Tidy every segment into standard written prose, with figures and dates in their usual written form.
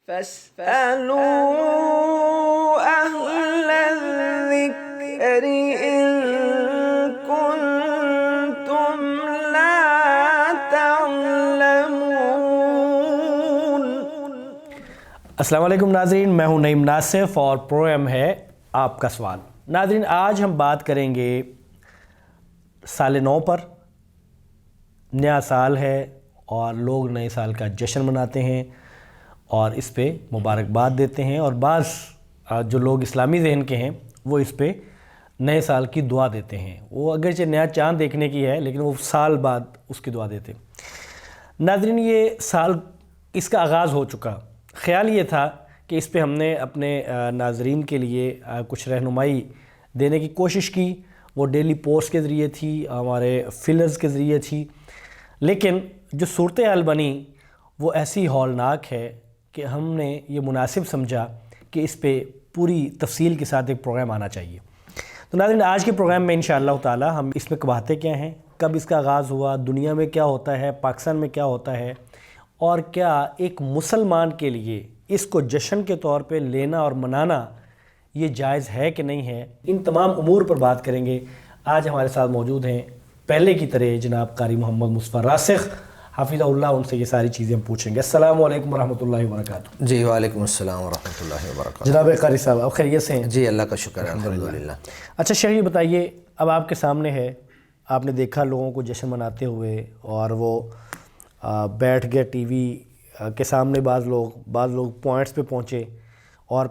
فاسألوا أهل الذكر إن كنتم لا تعلمون۔ السلام علیکم ناظرین، میں ہوں نعیم ناصف اور پروگرام ہے آپ کا سوال۔ ناظرین، آج ہم بات کریں گے سال نو پر۔ نیا سال ہے اور لوگ نئے سال کا جشن مناتے ہیں اور اس پہ مبارکباد دیتے ہیں، اور بعض جو لوگ اسلامی ذہن کے ہیں وہ اس پہ نئے سال کی دعا دیتے ہیں۔ وہ اگرچہ نیا چاند دیکھنے کی ہے لیکن وہ سال بعد اس کی دعا دیتے ہیں۔ ناظرین، یہ سال اس کا آغاز ہو چکا۔ خیال یہ تھا کہ اس پہ ہم نے اپنے ناظرین کے لیے کچھ رہنمائی دینے کی کوشش کی۔ وہ ڈیلی پوسٹ کے ذریعے تھی، ہمارے فلرز کے ذریعے تھی، لیکن جو صورتحال بنی وہ ایسی ہولناک ہے کہ ہم نے یہ مناسب سمجھا کہ اس پہ پوری تفصیل کے ساتھ ایک پروگرام آنا چاہیے۔ تو ناظرین، آج کے پروگرام میں انشاءاللہ تعالی ہم اس میں باتیں کیا ہیں، کب اس کا آغاز ہوا، دنیا میں کیا ہوتا ہے، پاکستان میں کیا ہوتا ہے، اور کیا ایک مسلمان کے لیے اس کو جشن کے طور پہ لینا اور منانا یہ جائز ہے کہ نہیں ہے، ان تمام امور پر بات کریں گے۔ آج ہمارے ساتھ موجود ہیں پہلے کی طرح جناب قاری محمد مصطفیٰ راسخ حافظہ اللہ، ان سے یہ ساری چیزیں ہم پوچھیں گے۔ السلام علیکم ورحمۃ اللہ وبرکاتہ۔ جی وعلیکم السلام ورحمۃ اللہ وبرکاتہ۔ جناب قاری صاحب، آپ خیریت سے ہیں؟ جی اللہ کا شکر ہے، الحمدللہ۔ اچھا شیخ، بتائیے، اب آپ کے سامنے ہے، آپ نے دیکھا لوگوں کو جشن مناتے ہوئے، اور وہ بیٹھ گئے ٹی وی کے سامنے، بعض لوگ پوائنٹس پہ پہنچے، اور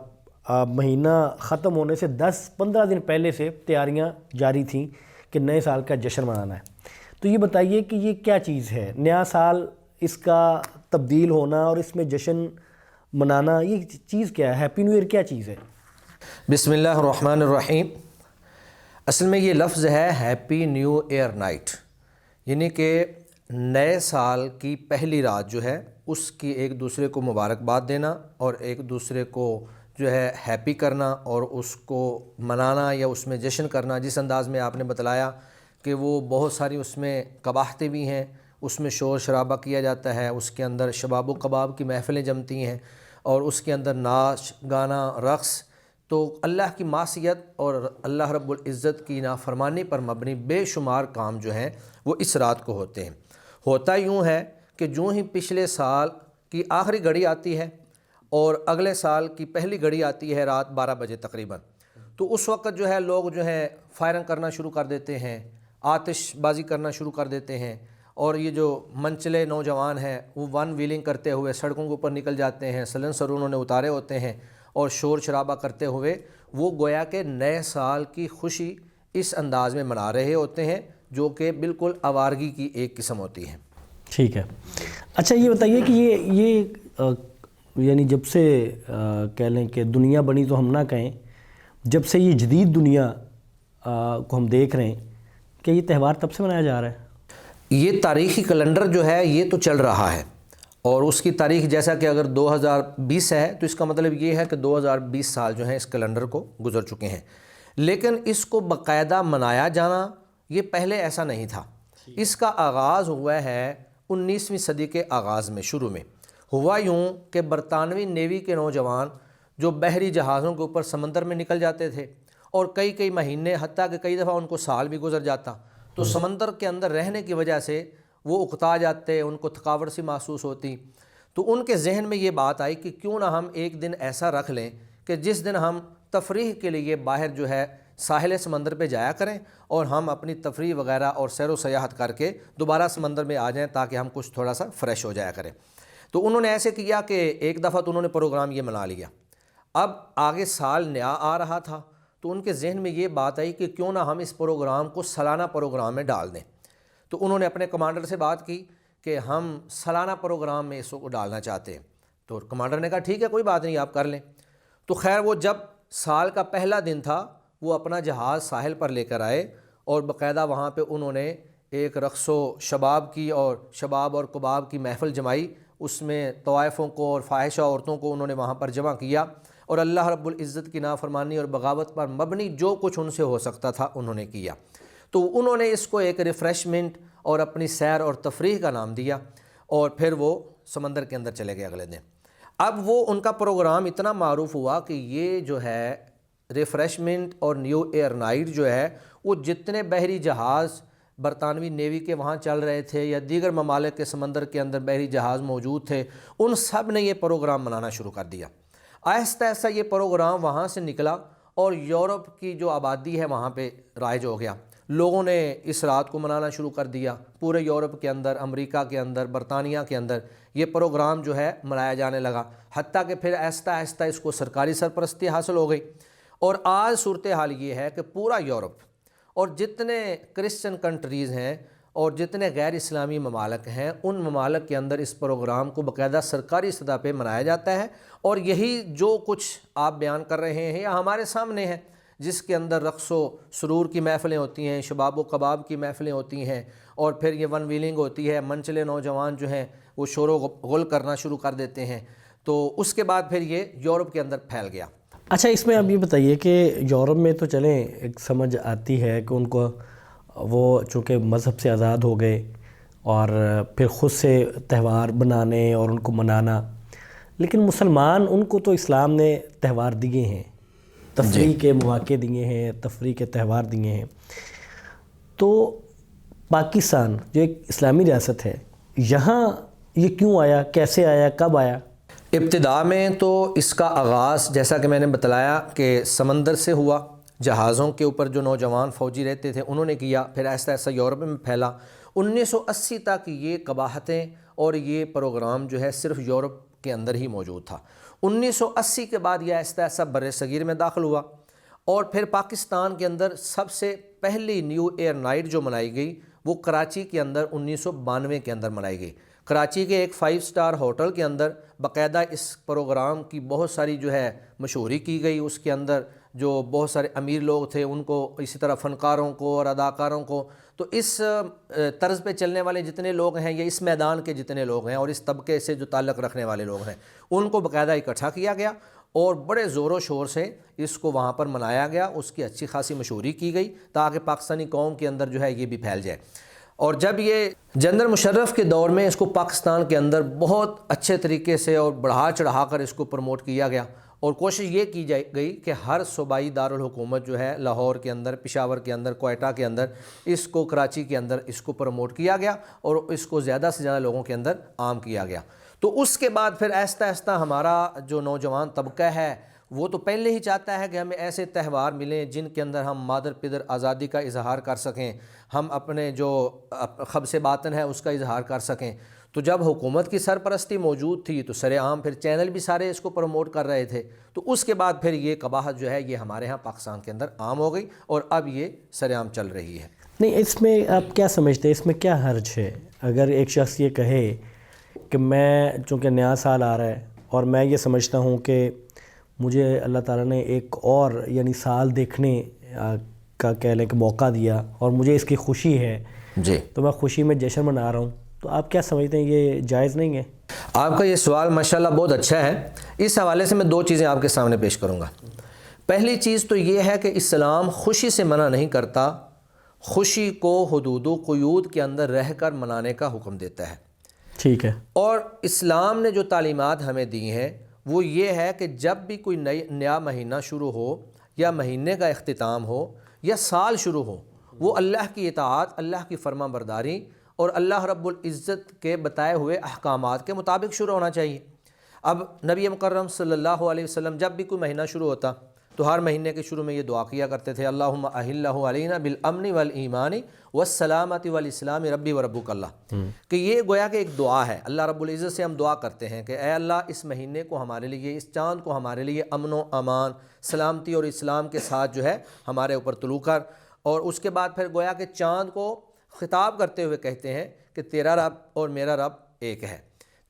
مہینہ ختم ہونے سے 10-15 دن پہلے سے تیاریاں جاری تھیں کہ نئے سال کا جشن منانا ہے۔ تو یہ بتائیے کہ یہ کیا چیز ہے؟ نیا سال، اس کا تبدیل ہونا اور اس میں جشن منانا، یہ چیز کیا ہے؟ ہیپی نیو ایئر کیا چیز ہے؟ بسم اللہ الرحمن الرحیم۔ اصل میں یہ لفظ ہے ہیپی نیو ایئر نائٹ، یعنی کہ نئے سال کی پہلی رات جو ہے اس کی ایک دوسرے کو مبارکباد دینا اور ایک دوسرے کو جو ہے ہیپی کرنا اور اس کو منانا یا اس میں جشن کرنا۔ جس انداز میں آپ نے بتلایا کہ وہ بہت ساری اس میں قباحتیں بھی ہیں، اس میں شور شرابہ کیا جاتا ہے، اس کے اندر شباب و کباب کی محفلیں جمتی ہیں، اور اس کے اندر ناچ گانا رقص، تو اللہ کی معصیت اور اللہ رب العزت کی نافرمانی پر مبنی بے شمار کام جو ہیں وہ اس رات کو ہوتے ہیں۔ ہوتا یوں ہے کہ جو ہی پچھلے سال کی آخری گھڑی آتی ہے اور اگلے سال کی پہلی گھڑی آتی ہے رات 12 بجے تقریباً، تو اس وقت جو ہے لوگ جو ہے فائرنگ کرنا شروع کر دیتے ہیں، آتش بازی کرنا شروع کر دیتے ہیں، اور یہ جو منچلے نوجوان ہیں وہ ون ویلنگ کرتے ہوئے سڑکوں کے اوپر نکل جاتے ہیں، سلنسر انہوں نے اتارے ہوتے ہیں، اور شور شرابہ کرتے ہوئے وہ گویا کہ نئے سال کی خوشی اس انداز میں منا رہے ہوتے ہیں، جو کہ بالکل آوارگی کی ایک قسم ہوتی ہے۔ ٹھیک ہے۔ اچھا یہ بتائیے کہ یہ یعنی جب سے کہہ لیں کہ دنیا بنی تو ہم نہ کہیں، جب سے یہ جدید دنیا کو ہم دیکھ رہے ہیں کہ یہ تہوار تب سے منایا جا رہا ہے؟ یہ تاریخی کیلنڈر جو ہے یہ تو چل رہا ہے، اور اس کی تاریخ جیسا کہ اگر 2020 ہے تو اس کا مطلب یہ ہے کہ 2020 سال جو ہیں اس کیلنڈر کو گزر چکے ہیں، لیکن اس کو باقاعدہ منایا جانا یہ پہلے ایسا نہیں تھا۔ اس کا آغاز ہوا ہے 19ویں صدی کے آغاز میں، شروع میں ہوا یوں کہ برطانوی نیوی کے نوجوان جو بحری جہازوں کے اوپر سمندر میں نکل جاتے تھے، اور کئی مہینے حتیٰ کہ کئی دفعہ ان کو سال بھی گزر جاتا، تو سمندر کے اندر رہنے کی وجہ سے وہ اکتا جاتے، ان کو تھکاوٹ سی محسوس ہوتی، تو ان کے ذہن میں یہ بات آئی کہ کیوں نہ ہم ایک دن ایسا رکھ لیں کہ جس دن ہم تفریح کے لیے باہر جو ہے ساحل سمندر پہ جایا کریں، اور ہم اپنی تفریح وغیرہ اور سیر و سیاحت کر کے دوبارہ سمندر میں آ جائیں تاکہ ہم کچھ تھوڑا سا فریش ہو جایا کریں۔ تو انہوں نے ایسے کیا کہ ایک دفعہ تو انہوں نے پروگرام یہ منا لیا، اب آگے سال نیا آ رہا تھا، تو ان کے ذہن میں یہ بات آئی کہ کیوں نہ ہم اس پروگرام کو سالانہ پروگرام میں ڈال دیں۔ تو انہوں نے اپنے کمانڈر سے بات کی کہ ہم سالانہ پروگرام میں اس کو ڈالنا چاہتے ہیں، تو کمانڈر نے کہا ٹھیک ہے، کوئی بات نہیں، آپ کر لیں۔ تو خیر وہ جب سال کا پہلا دن تھا وہ اپنا جہاز ساحل پر لے کر آئے، اور باقاعدہ وہاں پہ انہوں نے ایک رقص و شباب کی اور شباب اور کباب کی محفل جمائی، اس میں طوائفوں کو اور فاحشہ عورتوں کو انہوں نے وہاں پر جمع کیا، اور اللہ رب العزت کی نافرمانی اور بغاوت پر مبنی جو کچھ ان سے ہو سکتا تھا انہوں نے کیا۔ تو انہوں نے اس کو ایک ریفریشمنٹ اور اپنی سیر اور تفریح کا نام دیا، اور پھر وہ سمندر کے اندر چلے گئے اگلے دن۔ اب وہ ان کا پروگرام اتنا معروف ہوا کہ یہ جو ہے ریفریشمنٹ اور نیو ایئر نائٹ جو ہے وہ جتنے بحری جہاز برطانوی نیوی کے وہاں چل رہے تھے یا دیگر ممالک کے سمندر کے اندر بحری جہاز موجود تھے، ان سب نے یہ پروگرام منانا شروع کر دیا۔ آہستہ آہستہ یہ پروگرام وہاں سے نکلا اور یورپ کی جو آبادی ہے وہاں پہ رائج ہو گیا۔ لوگوں نے اس رات کو منانا شروع کر دیا، پورے یورپ کے اندر، امریکہ کے اندر، برطانیہ کے اندر یہ پروگرام جو ہے منایا جانے لگا، حتیٰ کہ پھر آہستہ آہستہ اس کو سرکاری سرپرستی حاصل ہو گئی۔ اور آج صورتحال یہ ہے کہ پورا یورپ اور جتنے کرسچن کنٹریز ہیں اور جتنے غیر اسلامی ممالک ہیں، ان ممالک کے اندر اس پروگرام کو باقاعدہ سرکاری سطح پہ منایا جاتا ہے۔ اور یہی جو کچھ آپ بیان کر رہے ہیں یا ہمارے سامنے ہے، جس کے اندر رقص و سرور کی محفلیں ہوتی ہیں، شباب و کباب کی محفلیں ہوتی ہیں، اور پھر یہ ون ویلنگ ہوتی ہے، منچلے نوجوان جو ہیں وہ شور و غل کرنا شروع کر دیتے ہیں، تو اس کے بعد پھر یہ یورپ کے اندر پھیل گیا۔ اچھا، اس میں اب یہ بتائیے کہ یورپ میں تو چلیں ایک سمجھ آتی ہے کہ ان کو وہ چونکہ مذہب سے آزاد ہو گئے اور پھر خود سے تہوار بنانے اور ان کو منانا، لیکن مسلمان ان کو تو اسلام نے تہوار دیے ہیں، تفریح کے مواقع دیے ہیں، تفریح کے تہوار دیے ہیں۔ تو پاکستان جو ایک اسلامی ریاست ہے، یہاں یہ کیوں آیا، کیسے آیا، کب آیا؟ ابتدا میں تو اس کا آغاز جیسا کہ میں نے بتلایا کہ سمندر سے ہوا، جہازوں کے اوپر جو نوجوان فوجی رہتے تھے انہوں نے کیا، پھر ایسا ایسا یورپ میں پھیلا۔ 1980 تک یہ قباحتیں اور یہ پروگرام جو ہے صرف یورپ کے اندر ہی موجود تھا۔ 1980 کے بعد یہ ایسا ایسا بر صغیر میں داخل ہوا، اور پھر پاکستان کے اندر سب سے پہلی نیو ایئر نائٹ جو منائی گئی وہ کراچی کے اندر 1992 کے اندر منائی گئی۔ کراچی کے ایک 5 اسٹار ہوٹل کے اندر باقاعدہ اس پروگرام کی بہت ساری جو ہے مشہوری کی گئی۔ اس کے اندر جو بہت سارے امیر لوگ تھے ان کو، اسی طرح فنکاروں کو اور اداکاروں کو، تو اس طرز پہ چلنے والے جتنے لوگ ہیں یا اس میدان کے جتنے لوگ ہیں اور اس طبقے سے جو تعلق رکھنے والے لوگ ہیں، ان کو باقاعدہ اکٹھا کیا گیا اور بڑے زور و شور سے اس کو وہاں پر منایا گیا۔ اس کی اچھی خاصی مشہوری کی گئی تاکہ پاکستانی قوم کے اندر جو ہے یہ بھی پھیل جائے۔ اور جب یہ جنرل مشرف کے دور میں اس کو پاکستان کے اندر بہت اچھے طریقے سے اور بڑھا چڑھا کر اس کو پروموٹ کیا گیا، اور کوشش یہ کی گئی کہ ہر صوبائی دارالحکومت جو ہے لاہور کے اندر، پشاور کے اندر، کوئٹہ کے اندر، اس کو کراچی کے اندر اس کو پروموٹ کیا گیا اور اس کو زیادہ سے زیادہ لوگوں کے اندر عام کیا گیا۔ تو اس کے بعد پھر آہستہ آہستہ ہمارا جو نوجوان طبقہ ہے وہ تو پہلے ہی چاہتا ہے کہ ہمیں ایسے تہوار ملیں جن کے اندر ہم مادر پدر آزادی کا اظہار کر سکیں، ہم اپنے جو خبث باطن ہے اس کا اظہار کر سکیں۔ تو جب حکومت کی سرپرستی موجود تھی تو سر عام پھر چینل بھی سارے اس کو پروموٹ کر رہے تھے، تو اس کے بعد پھر یہ قباحت جو ہے یہ ہمارے ہاں پاکستان کے اندر عام ہو گئی اور اب یہ سر عام چل رہی ہے۔ نہیں، اس میں آپ کیا سمجھتے ہیں، اس میں کیا حرج ہے اگر ایک شخص یہ کہے کہ میں چونکہ نیا سال آ رہا ہے اور میں یہ سمجھتا ہوں کہ مجھے اللہ تعالیٰ نے ایک اور یعنی سال دیکھنے کا کہہ لیں کہ موقع دیا اور مجھے اس کی خوشی ہے جی، تو میں خوشی میں جشن منا رہا ہوں، تو آپ کیا سمجھتے ہیں یہ جائز نہیں ہے؟ آپ کا یہ سوال ماشاءاللہ بہت اچھا ہے۔ اس حوالے سے میں 2 چیزیں آپ کے سامنے پیش کروں گا۔ پہلی چیز تو یہ ہے کہ اسلام خوشی سے منع نہیں کرتا، خوشی کو حدود و قیود کے اندر رہ کر منانے کا حکم دیتا ہے۔ ٹھیک ہے۔ اور اسلام نے جو تعلیمات ہمیں دی ہیں وہ یہ ہے کہ جب بھی کوئی نیا مہینہ شروع ہو یا مہینے کا اختتام ہو یا سال شروع ہو، وہ اللہ کی اطاعت، اللہ کی فرما برداری اور اللہ رب العزت کے بتائے ہوئے احکامات کے مطابق شروع ہونا چاہیے۔ اب نبی مکرم صلی اللہ علیہ وسلم جب بھی کوئی مہینہ شروع ہوتا تو ہر مہینے کے شروع میں یہ دعا کیا کرتے تھے، اللہم احلہ علینا بالامن والایمان والسلامت والاسلام ربی وربک اللہ، کہ یہ گویا کہ ایک دعا ہے۔ اللہ رب العزت سے ہم دعا کرتے ہیں کہ اے اللہ اس مہینے کو ہمارے لیے، اس چاند کو ہمارے لیے امن و امان، سلامتی اور اسلام کے ساتھ جو ہے ہمارے اوپر طلوع کر۔ اور اس کے بعد پھر گویا کہ چاند کو خطاب کرتے ہوئے کہتے ہیں کہ تیرا رب اور میرا رب ایک ہے۔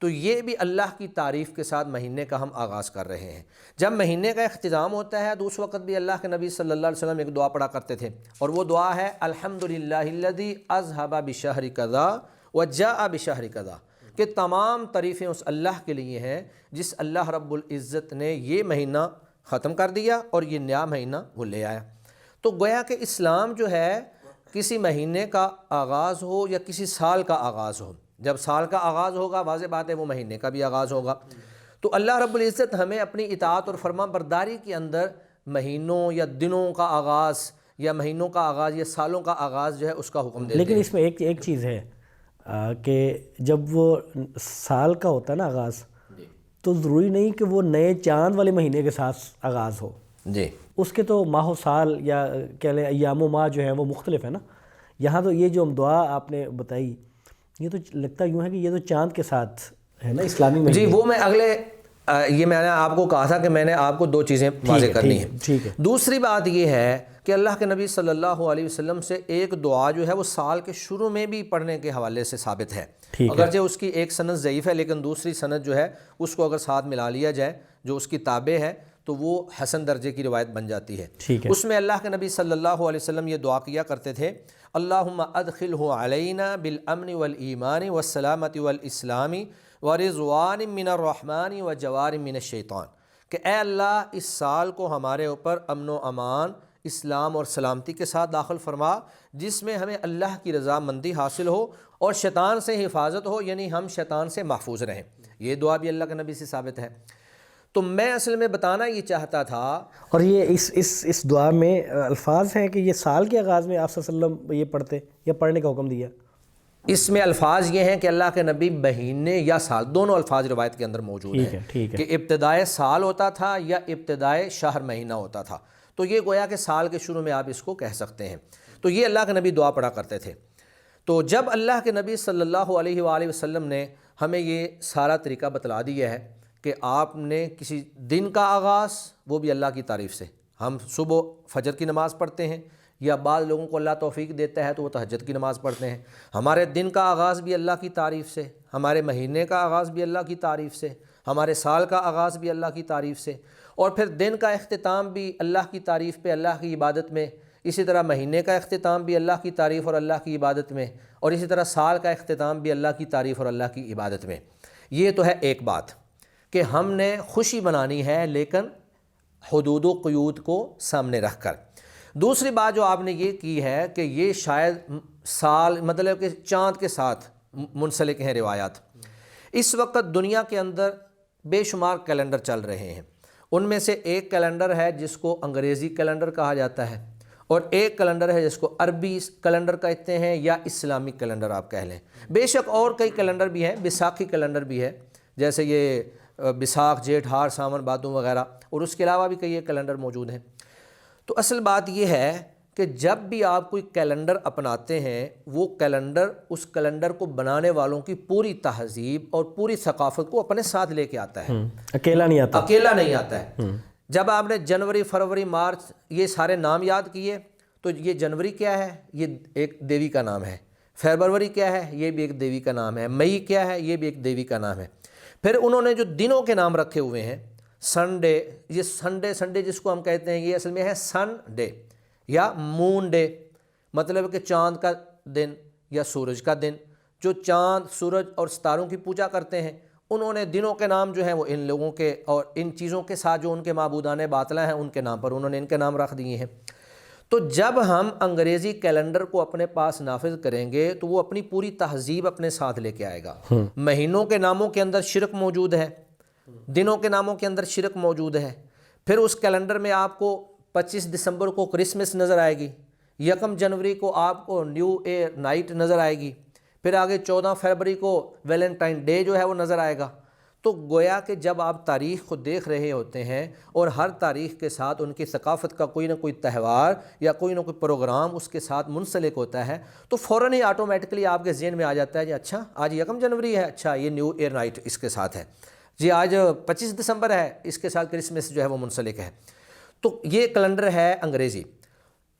تو یہ بھی اللہ کی تعریف کے ساتھ مہینے کا ہم آغاز کر رہے ہیں۔ جب مہینے کا اختتام ہوتا ہے تو اس وقت بھی اللہ کے نبی صلی اللہ علیہ وسلم ایک دعا پڑھا کرتے تھے، اور وہ دعا ہے الحمدللہ الذی اذھب بشہر کذا وجاء بشہر کذا، کہ تمام تعریفیں اس اللہ کے لیے ہیں جس اللہ رب العزت نے یہ مہینہ ختم کر دیا اور یہ نیا مہینہ وہ لے آیا۔ تو گویا کہ اسلام جو ہے کسی مہینے کا آغاز ہو یا کسی سال کا آغاز ہو، جب سال کا آغاز ہوگا واضح بات ہے وہ مہینے کا بھی آغاز ہوگا۔ تو اللہ رب العزت ہمیں اپنی اطاعت اور فرما برداری کے اندر مہینوں یا دنوں کا آغاز یا مہینوں کا آغاز یا سالوں کا آغاز جو ہے اس کا حکم دیتے ہیں۔ لیکن اس میں ایک چیز ہے کہ جب وہ سال کا ہوتا ہے نا آغاز، تو ضروری نہیں کہ وہ نئے چاند والے مہینے کے ساتھ آغاز ہو، جی اس کے تو ماہ و سال یا کہہ لیں ایام و ماہ جو ہے وہ مختلف ہے نا۔ یہاں تو یہ جو دعا آپ نے بتائی یہ تو لگتا یوں ہے کہ یہ تو چاند کے ساتھ ہے نا اسلامی مہینے۔ جی وہ میں یہ میں نے آپ کو کہا تھا کہ میں نے آپ کو دو چیزیں واضح کرنی ہیں۔ ٹھیک ہے۔ دوسری بات یہ ہے کہ اللہ کے نبی صلی اللہ علیہ وسلم سے ایک دعا جو ہے وہ سال کے شروع میں بھی پڑھنے کے حوالے سے ثابت ہے، اگرچہ اس کی ایک سند ضعیف ہے لیکن دوسری سند جو ہے اس کو اگر ساتھ ملا لیا جائے جو اس کی تابع ہے تو وہ حسن درجے کی روایت بن جاتی ہے۔ اس میں اللہ کے نبی صلی اللہ علیہ وسلم یہ دعا کیا کرتے تھے، اللہم ادخلہ علینا بالامن والایمان والسلامت والاسلام ورضوان من الرحمن وجوار من الشیطان، کہ اے اللہ اس سال کو ہمارے اوپر امن و امان، اسلام اور سلامتی کے ساتھ داخل فرما، جس میں ہمیں اللہ کی رضا مندی حاصل ہو اور شیطان سے حفاظت ہو، یعنی ہم شیطان سے محفوظ رہیں۔ یہ دعا بھی اللہ کے نبی سے ثابت ہے۔ تو میں اصل میں بتانا یہ چاہتا تھا، اور یہ اس دعا میں الفاظ ہیں کہ یہ سال کے آغاز میں آپ صلی اللہ علیہ وسلم یہ پڑھتے یا پڑھنے کا حکم دیا؟ اس میں الفاظ یہ ہیں کہ اللہ کے نبی مہینے یا سال دونوں الفاظ روایت کے اندر موجود ہیں کہ ابتدائے سال ہوتا تھا یا ابتدائے شہر مہینہ ہوتا تھا، تو یہ گویا کہ سال کے شروع میں آپ اس کو کہہ سکتے ہیں۔ تو یہ اللہ کے نبی دعا پڑھا کرتے تھے۔ تو جب اللہ کے نبی صلی اللہ علیہ وآلہ وسلم نے ہمیں یہ سارا طریقہ بتلا دیا ہے کہ آپ نے کسی دن کا آغاز وہ بھی اللہ کی تعریف سے، ہم صبح فجر کی نماز پڑھتے ہیں یا بعض لوگوں کو اللہ توفیق دیتا ہے تو وہ تہجد کی نماز پڑھتے ہیں، ہمارے دن کا آغاز بھی اللہ کی تعریف سے، ہمارے مہینے کا آغاز بھی اللہ کی تعریف سے، ہمارے سال کا آغاز بھی اللہ کی تعریف سے، اور پھر دن کا اختتام بھی اللہ کی تعریف پہ، اللہ کی عبادت میں، اسی طرح مہینے کا اختتام بھی اللہ کی تعریف اور اللہ کی عبادت میں، اور اسی طرح سال کا اختتام بھی اللہ کی تعریف اور اللہ کی عبادت میں۔ یہ تو ہے ایک بات کہ ہم نے خوشی منانی ہے لیکن حدود و قیود کو سامنے رکھ کر۔ دوسری بات جو آپ نے یہ کی ہے کہ یہ شاید سال مطلب کہ چاند کے ساتھ منسلک ہیں روایات۔ اس وقت دنیا کے اندر بے شمار کیلنڈر چل رہے ہیں، ان میں سے ایک کیلنڈر ہے جس کو انگریزی کیلنڈر کہا جاتا ہے، اور ایک کیلنڈر ہے جس کو عربی کیلنڈر کہتے ہیں یا اسلامی کیلنڈر آپ کہہ لیں۔ بے شک اور کئی کیلنڈر بھی ہیں، بیساکھی کیلنڈر بھی ہے جیسے یہ بیساکھ، جیٹھ، ہار، ساون، بھادوں وغیرہ، اور اس کے علاوہ بھی کئی کیلنڈر موجود ہیں۔ تو اصل بات یہ ہے کہ جب بھی آپ کوئی کیلنڈر اپناتے ہیں وہ کیلنڈر اس کیلنڈر کو بنانے والوں کی پوری تہذیب اور پوری ثقافت کو اپنے ساتھ لے کے آتا ہے، اکیلا نہیں آتا ہے۔ جب آپ نے جنوری، فروری، مارچ یہ سارے نام یاد کیے تو یہ جنوری کیا ہے؟ یہ ایک دیوی کا نام ہے۔ فیبروری کیا ہے؟ یہ بھی ایک دیوی کا نام ہے۔ مئی کیا ہے؟ یہ بھی ایک دیوی کا نام ہے۔ پھر انہوں نے جو دنوں کے نام رکھے ہوئے ہیں، سنڈے، یہ سنڈے جس کو ہم کہتے ہیں یہ اصل میں ہے سن ڈے یا مون ڈے، مطلب کہ چاند کا دن یا سورج کا دن۔ جو چاند، سورج اور ستاروں کی پوجا کرتے ہیں انہوں نے دنوں کے نام جو ہیں وہ ان لوگوں کے اور ان چیزوں کے ساتھ جو ان کے معبودان باطلہ ہیں ان کے نام پر انہوں نے ان کے نام رکھ دیے ہیں۔ تو جب ہم انگریزی کیلنڈر کو اپنے پاس نافذ کریں گے تو وہ اپنی پوری تہذیب اپنے ساتھ لے کے آئے گا۔ مہینوں کے ناموں کے اندر شرک موجود ہے، دنوں کے ناموں کے اندر شرک موجود ہے۔ پھر اس کیلنڈر میں آپ کو 25 دسمبر کو کرسمس نظر آئے گی، 1 جنوری کو آپ کو نیو ایئر نائٹ نظر آئے گی، پھر آگے 14 فروری کو ویلنٹائن ڈے جو ہے وہ نظر آئے گا۔ تو گویا کہ جب آپ تاریخ کو دیکھ رہے ہوتے ہیں اور ہر تاریخ کے ساتھ ان کی ثقافت کا کوئی نہ کوئی تہوار یا کوئی نہ کوئی پروگرام اس کے ساتھ منسلک ہوتا ہے تو فوراً ہی آٹومیٹکلی آپ کے ذہن میں آ جاتا ہے جی اچھا آج 1 جنوری ہے، اچھا یہ نیو ایئر نائٹ اس کے ساتھ ہے، جی آج 25 دسمبر ہے، اس کے ساتھ کرسمس جو ہے وہ منسلک ہے۔ تو یہ کیلنڈر ہے انگریزی۔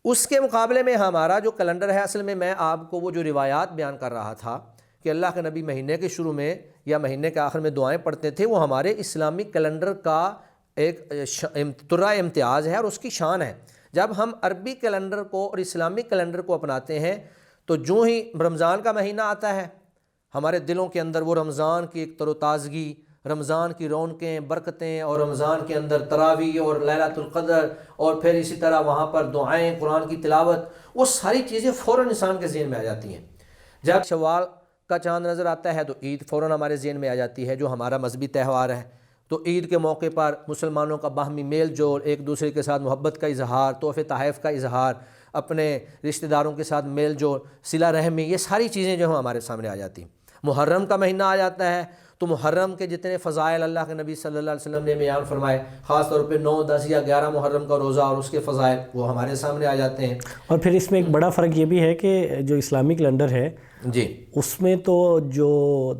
اس کے مقابلے میں ہمارا جو کیلنڈر ہے، اصل میں آپ کو وہ جو روایات بیان کر رہا تھا کہ اللہ کے نبی مہینے کے شروع میں یا مہینے کے آخر میں دعائیں پڑھتے تھے، وہ ہمارے اسلامی کیلنڈر کا ایک طرح امتیاز ہے اور اس کی شان ہے۔ جب ہم عربی کیلنڈر کو اور اسلامی کیلنڈر کو اپناتے ہیں تو جو ہی رمضان کا مہینہ آتا ہے ہمارے دلوں کے اندر وہ رمضان کی ایک تر و تازگی، رمضان کی رونقیں، برکتیں، اور رمضان کے اندر تراویح اور لیلۃ القدر اور پھر اسی طرح وہاں پر دعائیں، قرآن کی تلاوت، وہ ساری چیزیں فوراً انسان کے ذہن میں آ جاتی ہیں۔ جب شوال کا چاند نظر آتا ہے تو عید فوراً ہمارے ذہن میں آ جاتی ہے جو ہمارا مذہبی تہوار ہے۔ تو عید کے موقع پر مسلمانوں کا باہمی میل جول، ایک دوسرے کے ساتھ محبت کا اظہار، تحفے تحائف کا اظہار، اپنے رشتہ داروں کے ساتھ میل جول، صلہ رحمی، یہ ساری چیزیں جو ہیں ہمارے سامنے آ جاتی ہیں۔ محرم کا مہینہ آ جاتا ہے تو محرم کے جتنے فضائل اللہ کے نبی صلی اللہ علیہ وسلم نے بیان فرمائے، خاص طور پہ 9، 10 یا 11 محرم کا روزہ اور اس کے فضائل وہ ہمارے سامنے آ جاتے ہیں۔ اور پھر اس میں ایک بڑا فرق یہ بھی ہے کہ جو اسلامی کیلنڈر ہے جی، اس میں تو جو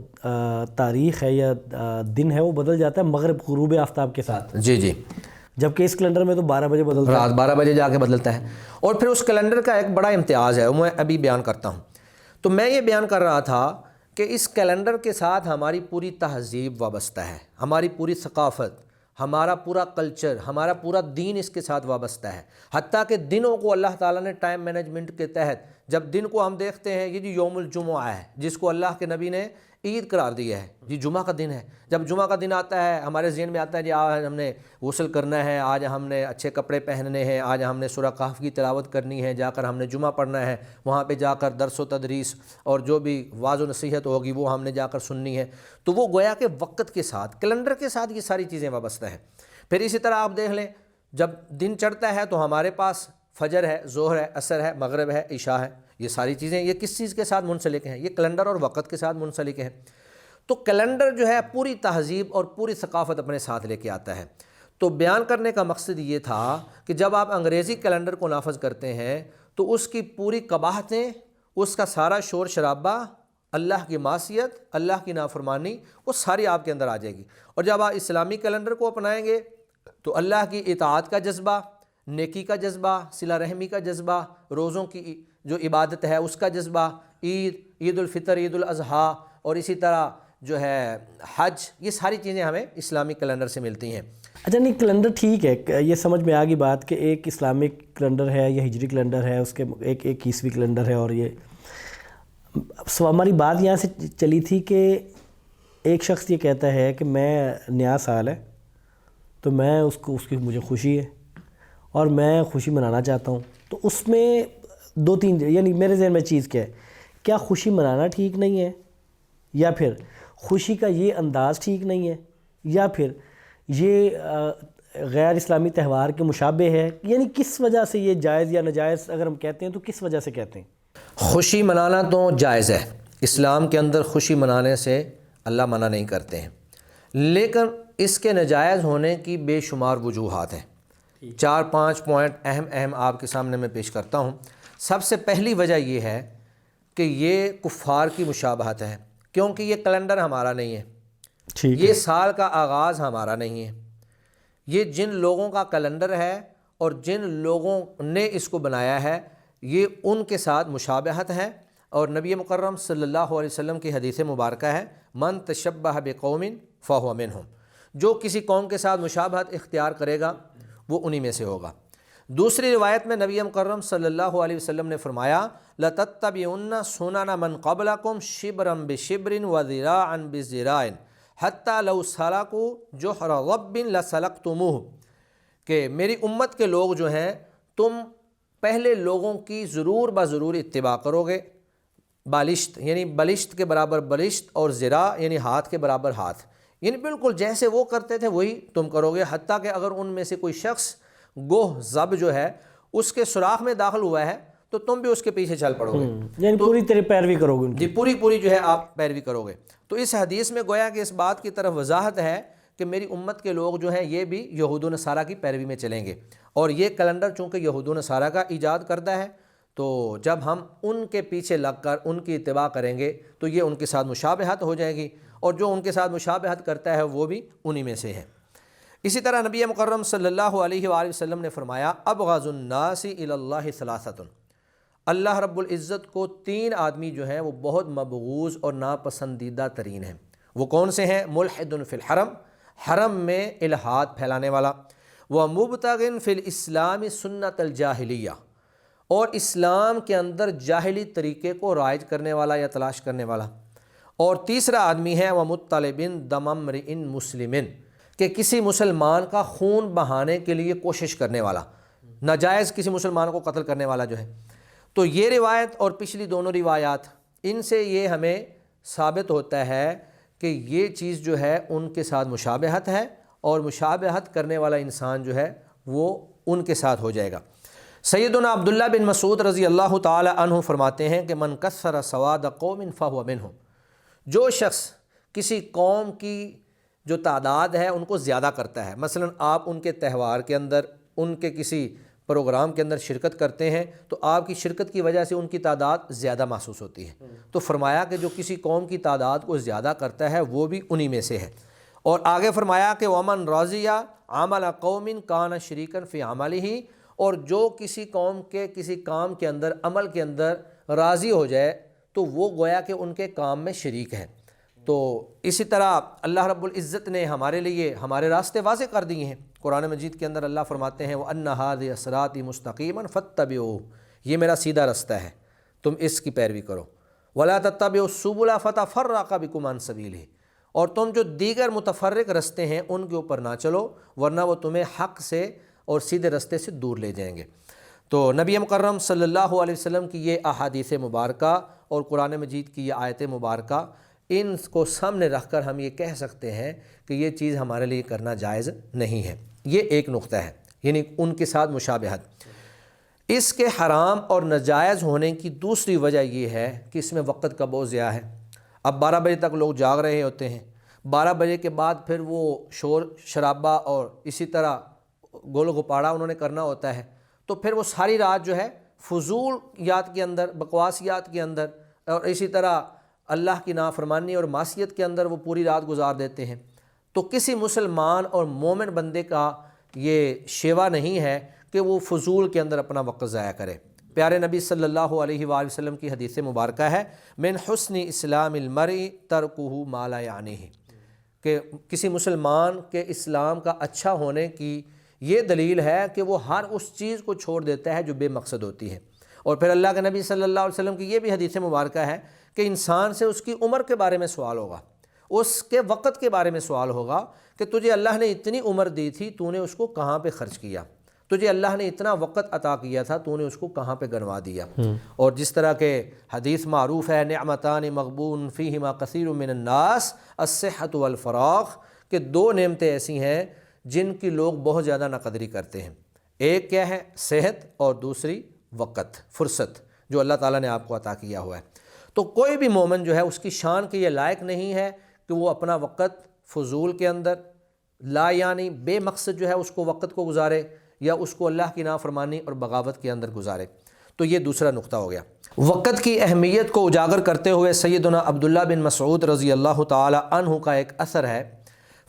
تاریخ ہے یا دن ہے وہ بدل جاتا ہے مغرب غروب آفتاب کے ساتھ، جی جی، جبکہ اس کیلنڈر میں تو 12 بجے بدلتا ہے، رات 12 بجے جا کے بدلتا ہے۔ اور پھر اس کیلنڈر کا ایک بڑا امتیاز ہے، وہ میں ابھی بیان کرتا ہوں۔ تو میں یہ بیان کر رہا تھا کہ اس کیلنڈر کے ساتھ ہماری پوری تہذیب وابستہ ہے، ہماری پوری ثقافت، ہمارا پورا کلچر، ہمارا پورا دین اس کے ساتھ وابستہ ہے۔ حتیٰ کہ دنوں کو اللہ تعالیٰ نے ٹائم مینجمنٹ کے تحت، جب دن کو ہم دیکھتے ہیں یہ جو یوم الجمعہ ہے جس کو اللہ کے نبی نے عید قرار دیا ہے، یہ جمعہ کا دن ہے، جب جمعہ کا دن آتا ہے ہمارے ذہن میں آتا ہے جی آج ہم نے غسل کرنا ہے، آج ہم نے اچھے کپڑے پہننے ہیں، آج ہم نے سورہ کہف کی تلاوت کرنی ہے، جا کر ہم نے جمعہ پڑھنا ہے، وہاں پہ جا کر درس و تدریس اور جو بھی واعظ و نصیحت ہوگی وہ ہم نے جا کر سننی ہے۔ تو وہ گویا کہ وقت کے ساتھ، کیلنڈر کے ساتھ یہ ساری چیزیں وابستہ ہیں۔ پھر اسی طرح آپ دیکھ لیں جب دن چڑھتا ہے تو ہمارے پاس فجر ہے، ظہر ہے، عصر ہے، مغرب ہے، عشاء ہے، یہ ساری چیزیں یہ کس چیز کے ساتھ منسلک ہیں؟ یہ کیلنڈر اور وقت کے ساتھ منسلک ہیں۔ تو کیلنڈر جو ہے پوری تہذیب اور پوری ثقافت اپنے ساتھ لے کے آتا ہے۔ تو بیان کرنے کا مقصد یہ تھا کہ جب آپ انگریزی کیلنڈر کو نافذ کرتے ہیں تو اس کی پوری قباحتیں، اس کا سارا شور شرابہ، اللہ کی معصیت، اللہ کی نافرمانی، وہ ساری آپ کے اندر آ جائے گی۔ اور جب آپ اسلامی کیلنڈر کو اپنائیں گے تو اللہ کی اطاعت کا جذبہ، نیکی کا جذبہ، صلہ رحمی کا جذبہ، روزوں کی جو عبادت ہے اس کا جذبہ، عید الفطر، عید الاضحیٰ اور اسی طرح جو ہے حج، یہ ساری چیزیں ہمیں اسلامی کیلنڈر سے ملتی ہیں۔ اچھا نہیں، کیلنڈر ٹھیک ہے، یہ سمجھ میں آ گئی بات کہ ایک اسلامک کیلنڈر ہے یا ہجری کیلنڈر ہے، اس کے ایک عیسوی کیلنڈر ہے، اور یہ ہماری بات یہاں سے چلی تھی کہ ایک شخص یہ کہتا ہے کہ میں نیا سال ہے تو میں اس کی مجھے خوشی ہے اور میں خوشی منانا چاہتا ہوں، تو اس میں 2-3 یعنی میرے ذہن میں چیز کیا ہے، کیا خوشی منانا ٹھیک نہیں ہے، یا پھر خوشی کا یہ انداز ٹھیک نہیں ہے، یا پھر یہ غیر اسلامی تہوار کے مشابہ ہے؟ یعنی کس وجہ سے یہ جائز یا ناجائز اگر ہم کہتے ہیں تو کس وجہ سے کہتے ہیں؟ خوشی منانا تو جائز ہے، اسلام کے اندر خوشی منانے سے اللہ منع نہیں کرتے ہیں، لیکن اس کے ناجائز ہونے کی بے شمار وجوہات ہیں۔ 4-5 پوائنٹ اہم آپ کے سامنے میں پیش کرتا ہوں۔ سب سے پہلی وجہ یہ ہے کہ یہ کفار کی مشابہت ہے، کیونکہ یہ کیلنڈر ہمارا نہیں ہے، یہ سال کا آغاز ہمارا نہیں ہے، یہ جن لوگوں کا کیلنڈر ہے اور جن لوگوں نے اس کو بنایا ہے یہ ان کے ساتھ مشابہت ہے۔ اور نبی مکرم صلی اللہ علیہ وسلم کی حدیث مبارکہ ہے، من تشبہ بقوم فہو منہم، جو کسی قوم کے ساتھ مشابہت اختیار کرے گا وہ انہی میں سے ہوگا۔ دوسری روایت میں نبی مکرم صلی اللہ علیہ وسلم نے فرمایا، لَتَتَّبِعُنَّ سُنَنَ مَنْ قَبْلَكُمْ شِبْرًا بِشِبْرٍ وَذِرَاعًا بِذِرَاعٍ حَتَّى لَوْ سَلَكُوا جُحْرَ ضَبٍّ لَسَلَكْتُمُوهُ، کہ میری امت کے لوگ جو ہیں تم پہلے لوگوں کی ضرور بضرور اتباع کرو گے، بالشت یعنی بلشت کے برابر بلشت، اور ذراع یعنی ہاتھ کے برابر ہاتھ، یعنی بالکل جیسے وہ کرتے تھے وہی تم کرو گے، حتیٰ کہ اگر ان میں سے کوئی شخص گوہ زب جو ہے اس کے سوراخ میں داخل ہوا ہے تو تم بھی اس کے پیچھے چل پڑو گے، یعنی پوری طرح پیروی کرو گے، جی پوری جو ہے آپ پیروی کرو گے۔ تو اس حدیث میں گویا کہ اس بات کی طرف وضاحت ہے کہ میری امت کے لوگ جو ہیں یہ بھی یہود و نصارہ کی پیروی میں چلیں گے، اور یہ کیلنڈر چونکہ یہود و نصارہ کا ایجاد کردہ ہے تو جب ہم ان کے پیچھے لگ کر ان کی اتباع کریں گے تو یہ ان کے ساتھ مشابہت ہو جائے گی، اور جو ان کے ساتھ مشابہت کرتا ہے وہ بھی انہی میں سے ہے۔ اسی طرح نبی مکرم صلی اللہ علیہ وآلہ وسلم نے فرمایا، ابغض الناس الی اللہ ثلاثۃ، اللہ رب العزت کو 3 آدمی جو ہیں وہ بہت مبغوض اور ناپسندیدہ ترین ہیں۔ وہ کون سے ہیں؟ ملحد فی الحرم، حرم میں الحاد پھیلانے والا، ومبتغ فی الاسلام سنت الجاہلیہ، اور اسلام کے اندر جاہلی طریقے کو رائج کرنے والا یا تلاش کرنے والا، اور تیسرا آدمی ہے ومطلب دم امرئ مسلم، کہ کسی مسلمان کا خون بہانے کے لیے کوشش کرنے والا، ناجائز کسی مسلمان کو قتل کرنے والا جو ہے۔ تو یہ روایت اور پچھلی دونوں روایات، ان سے یہ ہمیں ثابت ہوتا ہے کہ یہ چیز جو ہے ان کے ساتھ مشابہت ہے، اور مشابہت کرنے والا انسان جو ہے وہ ان کے ساتھ ہو جائے گا۔ سیدنا عبداللہ بن مسعود رضی اللہ تعالی عنہ فرماتے ہیں کہ من کثر سواد قوم فہو منہم، جو شخص کسی قوم کی جو تعداد ہے ان کو زیادہ کرتا ہے، مثلا آپ ان کے تہوار کے اندر، ان کے کسی پروگرام کے اندر شرکت کرتے ہیں تو آپ کی شرکت کی وجہ سے ان کی تعداد زیادہ محسوس ہوتی ہے، تو فرمایا کہ جو کسی قوم کی تعداد کو زیادہ کرتا ہے وہ بھی انہی میں سے ہے۔ اور آگے فرمایا کہ ومن راضیہ عمل قوم کان شریکا فی عملہ، اور جو کسی قوم کے کسی کام کے اندر، عمل کے اندر راضی ہو جائے تو وہ گویا کہ ان کے کام میں شریک ہے۔ تو اسی طرح اللہ رب العزت نے ہمارے لیے ہمارے راستے واضح کر دیے ہیں۔ قرآن مجید کے اندر اللہ فرماتے ہیں وَأَنَّ هَٰذِهِ صِرَاطِي مُسْتَقِيمًا فَاتَّبِعُوهُ، یہ میرا سیدھا رستہ ہے، تم اس کی پیروی کرو۔ وَلَا تَتَّبِعُوا السُّبُلَ فَتَفَرَّقَ بِكُمْ عَن سَبِيلِهِ، اور تم جو دیگر متفرق رستے ہیں ان کے اوپر نہ چلو ورنہ وہ تمہیں حق سے اور سیدھے رستے سے دور لے جائیں گے۔ تو نبی مکرم صلی اللہ علیہ وسلم کی یہ احادیث مبارکہ اور قرآن مجید کی یہ آیت مبارکہ، ان کو سامنے رکھ کر ہم یہ کہہ سکتے ہیں کہ یہ چیز ہمارے لیے کرنا جائز نہیں ہے۔ یہ ایک نقطہ ہے، یعنی ان کے ساتھ مشابہت۔ اس کے حرام اور ناجائز ہونے کی دوسری وجہ یہ ہے کہ اس میں وقت کا بہت ضیاع ہے۔ اب 12 بجے تک لوگ جاگ رہے ہوتے ہیں، 12 بجے کے بعد پھر وہ شور شرابہ اور اسی طرح گول گپاڑا انہوں نے کرنا ہوتا ہے، تو پھر وہ ساری رات جو ہے فضول یات کے اندر، بکواسیات کے اندر اور اسی طرح اللہ کی نافرمانی اور معصیت کے اندر وہ پوری رات گزار دیتے ہیں۔ تو کسی مسلمان اور مومن بندے کا یہ شیوا نہیں ہے کہ وہ فضول کے اندر اپنا وقت ضائع کرے۔ پیارے نبی صلی اللہ علیہ وآلہ وسلم کی حدیث مبارکہ ہے من حسن اسلام المرء ترکہ ما لا یعنیہ، کہ کسی مسلمان کے اسلام کا اچھا ہونے کی یہ دلیل ہے کہ وہ ہر اس چیز کو چھوڑ دیتا ہے جو بے مقصد ہوتی ہے۔ اور پھر اللہ کے نبی صلی اللہ علیہ وسلم کی یہ بھی حدیث مبارکہ ہے کہ انسان سے اس کی عمر کے بارے میں سوال ہوگا، اس کے وقت کے بارے میں سوال ہوگا کہ تجھے اللہ نے اتنی عمر دی تھی، تو نے اس کو کہاں پہ خرچ کیا؟ تجھے اللہ نے اتنا وقت عطا کیا تھا، تو نے اس کو کہاں پہ گنوا دیا؟ اور جس طرح کے حدیث معروف ہے نعمتان مغبون فیہما کثیر من الناس الصحۃ والفراغ، کہ 2 نعمتیں ایسی ہیں جن کی لوگ بہت زیادہ ناقدری کرتے ہیں۔ ایک کیا ہے؟ صحت، اور دوسری وقت، فرصت جو اللہ تعالیٰ نے آپ کو عطا کیا ہوا ہے۔ تو کوئی بھی مومن جو ہے اس کی شان کے یہ لائق نہیں ہے کہ وہ اپنا وقت فضول کے اندر لا یعنی بے مقصد جو ہے اس کو وقت کو گزارے، یا اس کو اللہ کی نافرمانی اور بغاوت کے اندر گزارے۔ تو یہ دوسرا نقطہ ہو گیا۔ وقت کی اہمیت کو اجاگر کرتے ہوئے سیدنا عبداللہ بن مسعود رضی اللہ تعالی عنہ کا ایک اثر ہے،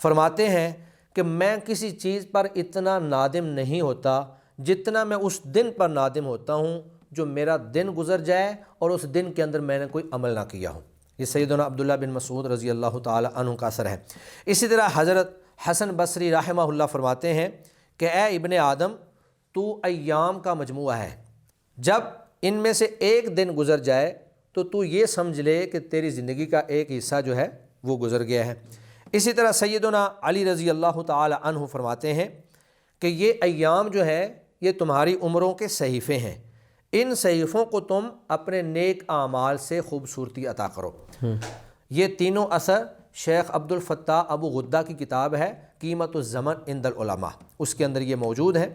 فرماتے ہیں کہ میں کسی چیز پر اتنا نادم نہیں ہوتا جتنا میں اس دن پر نادم ہوتا ہوں جو میرا دن گزر جائے اور اس دن کے اندر میں نے کوئی عمل نہ کیا ہو۔ یہ سیدنا عبداللہ بن مسعود رضی اللہ تعالی عنہ کا اثر ہے۔ اسی طرح حضرت حسن بصری رحمہ اللہ فرماتے ہیں کہ اے ابن آدم، تو ایام کا مجموعہ ہے، جب ان میں سے ایک دن گزر جائے تو یہ سمجھ لے کہ تیری زندگی کا ایک حصہ جو ہے وہ گزر گیا ہے۔ اسی طرح سیدنا علی رضی اللہ تعالی عنہ فرماتے ہیں کہ یہ ایام جو ہے یہ تمہاری عمروں کے صحیفے ہیں، ان صحیفوں کو تم اپنے نیک اعمال سے خوبصورتی عطا کرو۔ یہ تینوں اثر شیخ عبد الفتاح ابو غدہ کی کتاب ہے قیمت الزمن عند العلماء، اس کے اندر یہ موجود ہے۔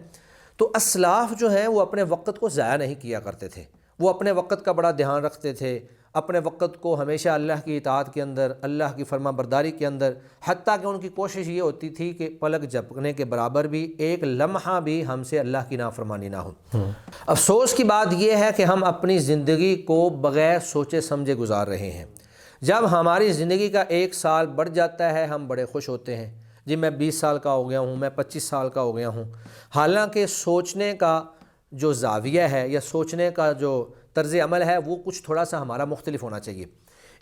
تو اسلاف جو ہیں وہ اپنے وقت کو ضائع نہیں کیا کرتے تھے، وہ اپنے وقت کا بڑا دھیان رکھتے تھے، اپنے وقت کو ہمیشہ اللہ کی اطاعت کے اندر، اللہ کی فرما برداری کے اندر، حتیٰ کہ ان کی کوشش یہ ہوتی تھی کہ پلک جھپکنے کے برابر بھی ایک لمحہ بھی ہم سے اللہ کی نافرمانی نہ ہو۔ افسوس کی بات یہ ہے کہ ہم اپنی زندگی کو بغیر سوچے سمجھے گزار رہے ہیں۔ جب ہماری زندگی کا 1 سال بڑھ جاتا ہے ہم بڑے خوش ہوتے ہیں، جی میں 20 سال کا ہو گیا ہوں، میں 25 سال کا ہو گیا ہوں، حالانکہ سوچنے کا جو زاویہ ہے یا سوچنے کا جو طرز عمل ہے وہ کچھ تھوڑا سا ہمارا مختلف ہونا چاہیے۔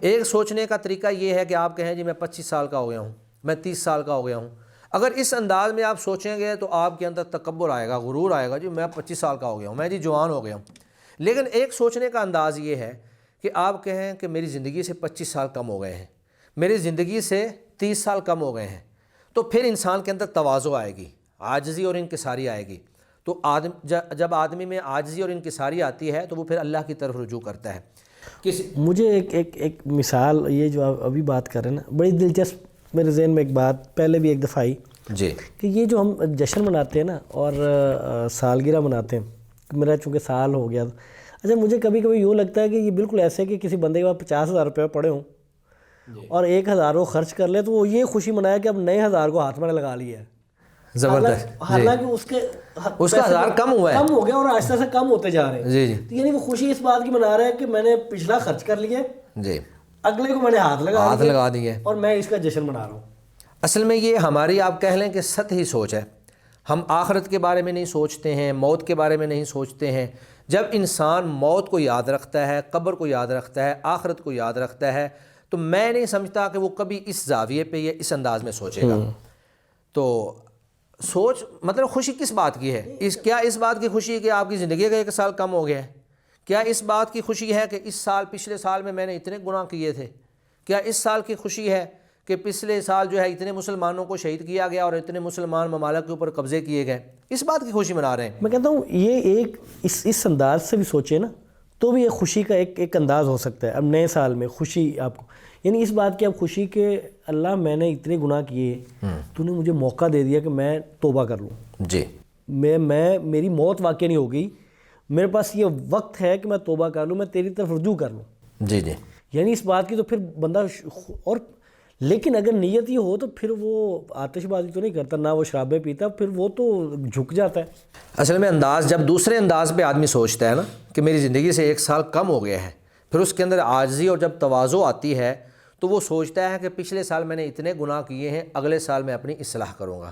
ایک سوچنے کا طریقہ یہ ہے کہ آپ کہیں جی میں 25 سال کا ہو گیا ہوں، میں 30 سال کا ہو گیا ہوں۔ اگر اس انداز میں آپ سوچیں گے تو آپ کے اندر تکبر آئے گا، غرور آئے گا، جی میں 25 سال کا ہو گیا ہوں، میں جی جوان ہو گیا ہوں۔ لیکن ایک سوچنے کا انداز یہ ہے کہ آپ کہیں کہ میری زندگی سے 25 سال کم ہو گئے ہیں، میری زندگی سے 30 سال کم ہو گئے ہیں، تو پھر انسان کے اندر تواضع آئے گی، عاجزی اور انکساری آئے گی۔ تو جب آدمی میں عاجزی اور انکساری آتی ہے تو وہ پھر اللہ کی طرف رجوع کرتا ہے۔ مجھے ایک مثال یہ جو آپ ابھی بات کر رہے ہیں نا، بڑی دلچسپ میرے ذہن میں ایک بات پہلے بھی ایک دفعہ آئی جی کہ یہ جو ہم جشن مناتے ہیں نا اور سالگرہ مناتے ہیں، میرا چونکہ سال ہو گیا، اچھا مجھے کبھی کبھی یوں لگتا ہے کہ یہ بالکل ایسے کہ کسی بندے کے پاس 50,000 روپے پڑے ہوں اور 1,000 وہ خرچ کر لے تو وہ یہ خوشی منایا کہ اب نئے 1,000 کو ہاتھ میں لگا لیا ہے، زبردست، حالانکہ اس کا 1,000 کم ہوا ہے، کم ہو گیا اور آہستہ سے کم ہوتے جا رہے ہیں. جی جی تو یعنی وہ خوشی اس بات کی منا رہا ہے کہ میں نے پچھلا خرچ کر لیا، جی، اگلے کو میں نے ہاتھ لگا دیا اور میں اس کا جشن منا رہا ہوں. اصل میں یہ ہماری آپ کہہ لیں کہ سطحی سوچ ہے. ہم آخرت کے بارے میں نہیں سوچتے ہیں، موت کے بارے میں نہیں سوچتے ہیں. جب انسان موت کو یاد رکھتا ہے، قبر کو یاد رکھتا ہے، آخرت کو یاد رکھتا ہے، تو میں نہیں سمجھتا کہ وہ کبھی اس زاویے پہ یا اس انداز میں سوچے گا. تو سوچ مطلب خوشی کس بات کی ہے؟ کیا اس بات کی خوشی ہے کہ آپ کی زندگی کا 1 سال کم ہو گیا ہے؟ کیا اس بات کی خوشی ہے کہ اس سال پچھلے سال میں نے اتنے گناہ کیے تھے؟ کیا اس سال کی خوشی ہے کہ پچھلے سال جو ہے اتنے مسلمانوں کو شہید کیا گیا اور اتنے مسلمان ممالک کے اوپر قبضے کیے گئے؟ اس بات کی خوشی منا رہے ہیں. میں کہتا ہوں یہ ایک اس انداز سے بھی سوچے نا تو بھی یہ خوشی کا ایک انداز ہو سکتا ہے. اب نئے سال میں خوشی آپ کو یعنی اس بات کی اب خوشی کہ اللہ میں نے اتنے گناہ کیے، تو نے مجھے موقع دے دیا کہ میں توبہ کر لوں. جی، میری موت واقع نہیں ہو گئی، میرے پاس یہ وقت ہے کہ میں توبہ کر لوں، میں تیری طرف رجوع کر لوں. جی جی، یعنی اس بات کی تو پھر بندہ اور لیکن اگر نیت یہ ہو تو پھر وہ آتش بازی تو نہیں کرتا، نہ وہ شرابیں پیتا، پھر وہ تو جھک جاتا ہے. اصل میں انداز جب دوسرے انداز پہ آدمی سوچتا ہے نا کہ میری زندگی سے 1 سال کم ہو گیا ہے، پھر اس کے اندر عاجزی اور جب تواضع آتی ہے تو وہ سوچتا ہے کہ پچھلے سال میں نے اتنے گناہ کیے ہیں، اگلے سال میں اپنی اصلاح کروں گا.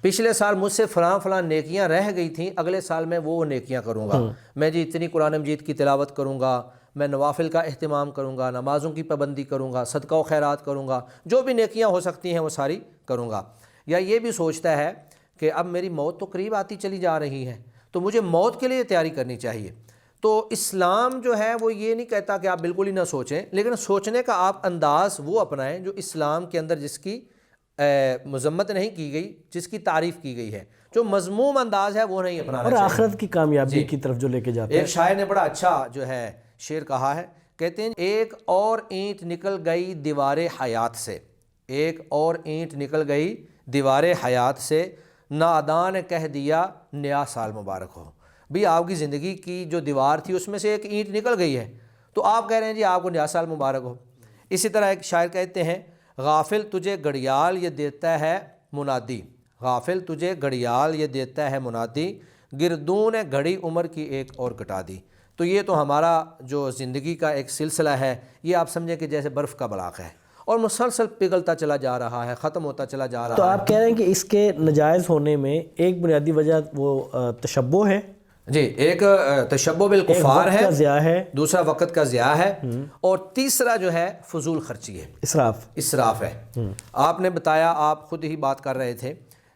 پچھلے سال مجھ سے فلاں نیکیاں رہ گئی تھیں، اگلے سال میں وہ نیکیاں کروں گا. میں جی اتنی قرآن مجید کی تلاوت کروں گا، میں نوافل کا اہتمام کروں گا، نمازوں کی پابندی کروں گا، صدقہ و خیرات کروں گا، جو بھی نیکیاں ہو سکتی ہیں وہ ساری کروں گا. یا یہ بھی سوچتا ہے کہ اب میری موت تو قریب آتی چلی جا رہی ہے تو مجھے موت کے لیے تیاری کرنی چاہیے. تو اسلام جو ہے وہ یہ نہیں کہتا کہ آپ بالکل ہی نہ سوچیں، لیکن سوچنے کا آپ انداز وہ اپنائیں جو اسلام کے اندر جس کی مذمت نہیں کی گئی، جس کی تعریف کی گئی ہے. جو مذموم انداز ہے وہ نہیں اپنانا اور چاہیے. آخرت کی کامیابی کی طرف جو لے کے جاتا ہے. ایک شاعر نے بڑا اچھا جو ہے شعر کہا ہے، کہتے ہیں ایک اور اینٹ نکل گئی دیوار حیات سے، ایک اور اینٹ نکل گئی دیوار حیات سے، نادان نے کہہ دیا نیا سال مبارک ہو. بھی آپ کی زندگی کی جو دیوار تھی اس میں سے ایک اینٹ نکل گئی ہے تو آپ کہہ رہے ہیں جی آپ کو نیا سال مبارک ہو. اسی طرح ایک شاعر کہتے ہیں غافل تجھے گھڑیال یہ دیتا ہے منادی، غافل تجھے گھڑیال یہ دیتا ہے منادی، گردوں نے گھڑی عمر کی ایک اور گھٹا دی. تو یہ تو ہمارا جو زندگی کا ایک سلسلہ ہے، یہ آپ سمجھیں کہ جیسے برف کا بلاق ہے اور مسلسل پگھلتا چلا جا رہا ہے، ختم ہوتا چلا جا رہا ہے. تو آپ کہہ رہے ہیں کہ اس کے ناجائز ہونے میں ایک بنیادی وجہ وہ تشبہ ہے. جی، ایک تشبہ بالکفار ہے، دوسرا وقت کا ضیاع ہے، اور تیسرا جو ہے فضول خرچی ہے، اسراف ہے. آپ نے بتایا، آپ خود ہی بات کر رہے تھے